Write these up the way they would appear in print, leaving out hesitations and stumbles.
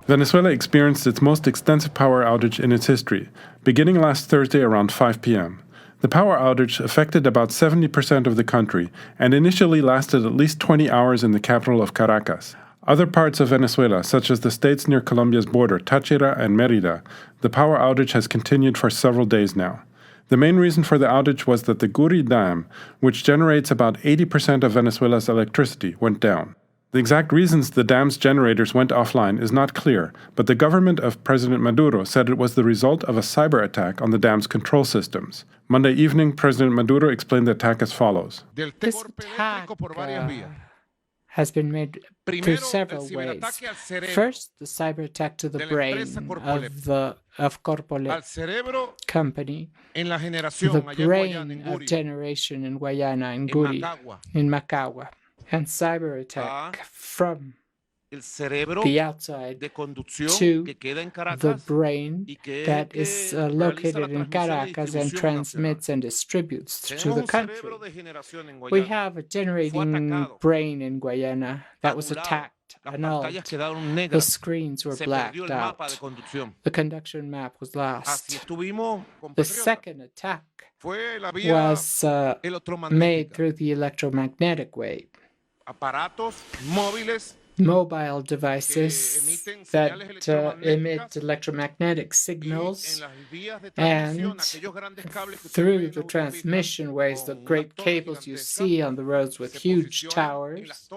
Venezuela experienced its most extensive power outage in its history, beginning last Thursday around 5 p.m. The power outage affected about 70% of the country and initially lasted at least 20 hours in the capital of Caracas. Other parts of Venezuela, such as the states near Colombia's border, Táchira and Mérida, the power outage has continued for several days now. The main reason for the outage was that the Guri Dam, which generates about 80% of Venezuela's electricity, went down. The exact reasons the dam's generators went offline is not clear, but the government of President Maduro said it was the result of a cyber attack on the dam's control systems. Monday evening, President Maduro explained the attack as follows. This attack has been made through several ways. First, the cyber attack to the brain of Corpole company, the brain of generation in Guayana, in Guri, in Macagua, and cyber attack from the outside to the brain that is located in Caracas and transmits and distributes to the country. We have a generating brain in Guyana that was attacked, annulled. The screens were blacked out. The conduction map was lost. The second attack was made through the electromagnetic wave. Mobile devices that emit electromagnetic signals, and through the transmission ways, the great cables you see on the roads with huge towers,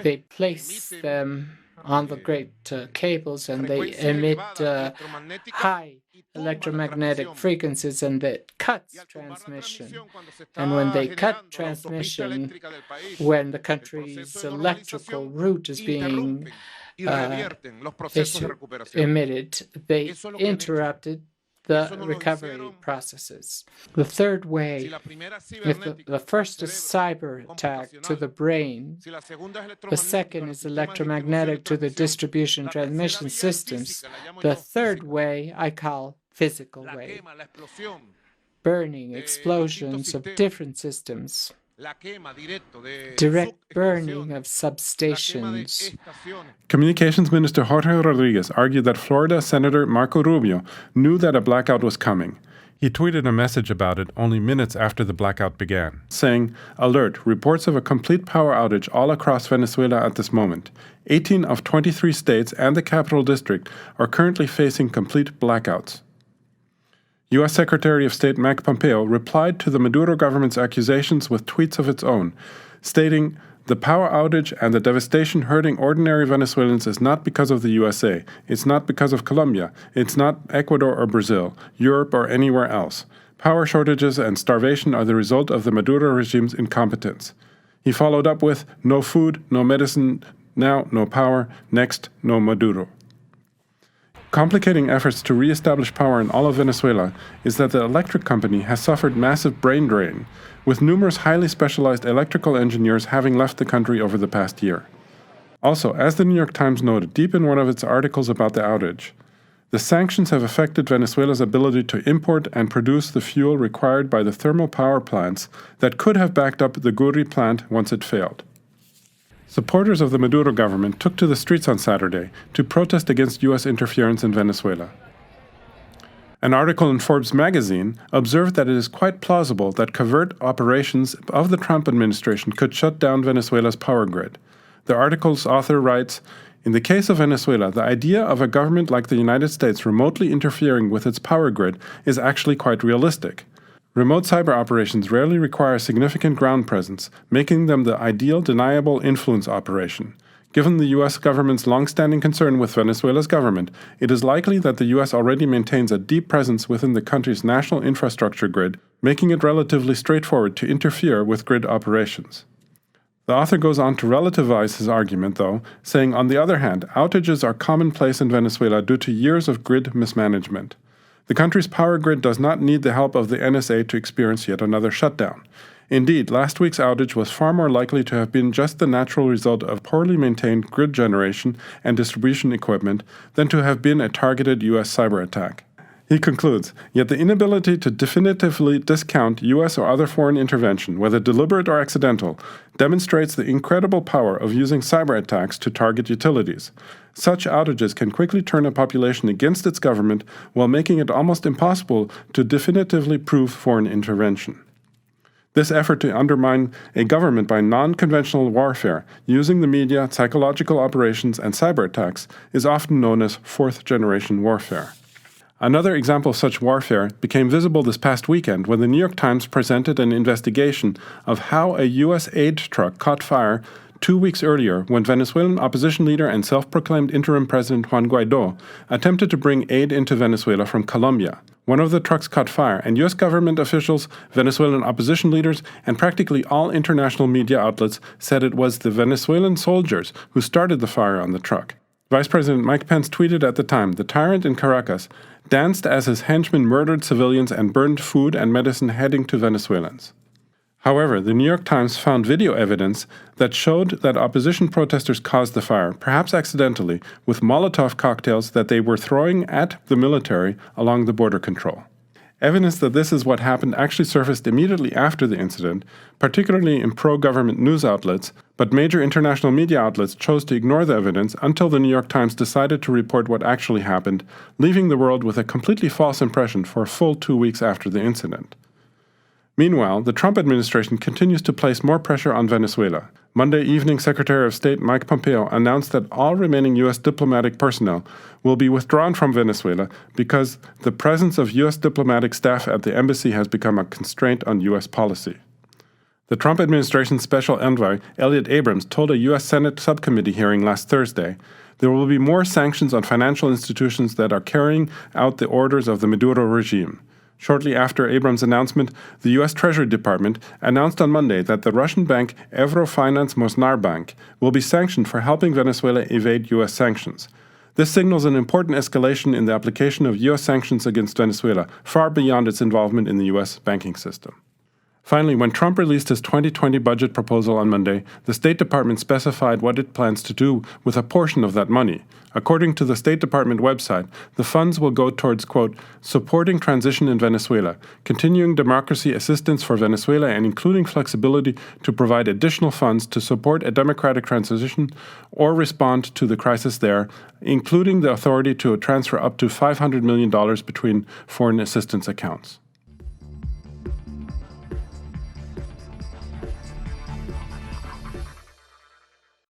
they place them on the great cables and they emit high electromagnetic frequencies, and that cuts transmission. And when they cut transmission, when the country's electrical route is being emitted, they interrupted the recovery processes. The third way, if the first is cyber attack to the brain, the second is electromagnetic to the distribution transmission systems, the third way I call physical way, burning, explosions of different systems, direct burning of substations. Communications Minister Jorge Rodriguez argued that Florida Senator Marco Rubio knew that a blackout was coming. He tweeted a message about it only minutes after the blackout began, saying, "Alert, reports of a complete power outage all across Venezuela at this moment. 18 of 23 states and the Capital District are currently facing complete blackouts." U.S. Secretary of State Mike Pompeo replied to the Maduro government's accusations with tweets of its own, stating, "The power outage and the devastation hurting ordinary Venezuelans is not because of the USA, it's not because of Colombia, it's not Ecuador or Brazil, Europe or anywhere else. Power shortages and starvation are the result of the Maduro regime's incompetence." He followed up with, "No food, no medicine, now no power, next no Maduro." Complicating efforts to re-establish power in all of Venezuela is that the electric company has suffered massive brain drain, with numerous highly specialized electrical engineers having left the country over the past year. Also, as the New York Times noted deep in one of its articles about the outage, the sanctions have affected Venezuela's ability to import and produce the fuel required by the thermal power plants that could have backed up the Guri plant once it failed. Supporters of the Maduro government took to the streets on Saturday to protest against U.S. interference in Venezuela. An article in Forbes magazine observed that it is quite plausible that covert operations of the Trump administration could shut down Venezuela's power grid. The article's author writes, "In the case of Venezuela, the idea of a government like the United States remotely interfering with its power grid is actually quite realistic. Remote cyber operations rarely require significant ground presence, making them the ideal deniable influence operation. Given the U.S. government's long-standing concern with Venezuela's government, it is likely that the U.S. already maintains a deep presence within the country's national infrastructure grid, making it relatively straightforward to interfere with grid operations." The author goes on to relativize his argument, though, saying, on the other hand, outages are commonplace in Venezuela due to years of grid mismanagement. The country's power grid does not need the help of the NSA to experience yet another shutdown. Indeed, last week's outage was far more likely to have been just the natural result of poorly maintained grid generation and distribution equipment than to have been a targeted U.S. cyber attack. He concludes, yet the inability to definitively discount U.S. or other foreign intervention, whether deliberate or accidental, demonstrates the incredible power of using cyber attacks to target utilities. Such outages can quickly turn a population against its government while making it almost impossible to definitively prove foreign intervention. This effort to undermine a government by non-conventional warfare, using the media, psychological operations, and cyber attacks, is often known as fourth-generation warfare. Another example of such warfare became visible this past weekend when the New York Times presented an investigation of how a U.S. aid truck caught fire 2 weeks earlier when Venezuelan opposition leader and self-proclaimed interim president Juan Guaidó attempted to bring aid into Venezuela from Colombia. One of the trucks caught fire, and U.S. government officials, Venezuelan opposition leaders, and practically all international media outlets said it was the Venezuelan soldiers who started the fire on the truck. Vice President Mike Pence tweeted at the time, "The tyrant in Caracas danced as his henchmen murdered civilians and burned food and medicine heading to Venezuelans." However, the New York Times found video evidence that showed that opposition protesters caused the fire, perhaps accidentally, with Molotov cocktails that they were throwing at the military along the border control. Evidence that this is what happened actually surfaced immediately after the incident, particularly in pro-government news outlets, but major international media outlets chose to ignore the evidence until the New York Times decided to report what actually happened, leaving the world with a completely false impression for a full 2 weeks after the incident. Meanwhile, the Trump administration continues to place more pressure on Venezuela. Monday evening, Secretary of State Mike Pompeo announced that all remaining U.S. diplomatic personnel will be withdrawn from Venezuela because the presence of U.S. diplomatic staff at the embassy has become a constraint on U.S. policy. The Trump administration's special envoy, Elliot Abrams, told a U.S. Senate subcommittee hearing last Thursday, "There will be more sanctions on financial institutions that are carrying out the orders of the Maduro regime." Shortly after Abrams' announcement, the U.S. Treasury Department announced on Monday that the Russian bank Evrofinance Mosnarbank will be sanctioned for helping Venezuela evade U.S. sanctions. This signals an important escalation in the application of U.S. sanctions against Venezuela, far beyond its involvement in the U.S. banking system. Finally, when Trump released his 2020 budget proposal on Monday, the State Department specified what it plans to do with a portion of that money. According to the State Department website, the funds will go towards, quote, supporting transition in Venezuela, continuing democracy assistance for Venezuela, and including flexibility to provide additional funds to support a democratic transition or respond to the crisis there, including the authority to transfer up to $500 million between foreign assistance accounts.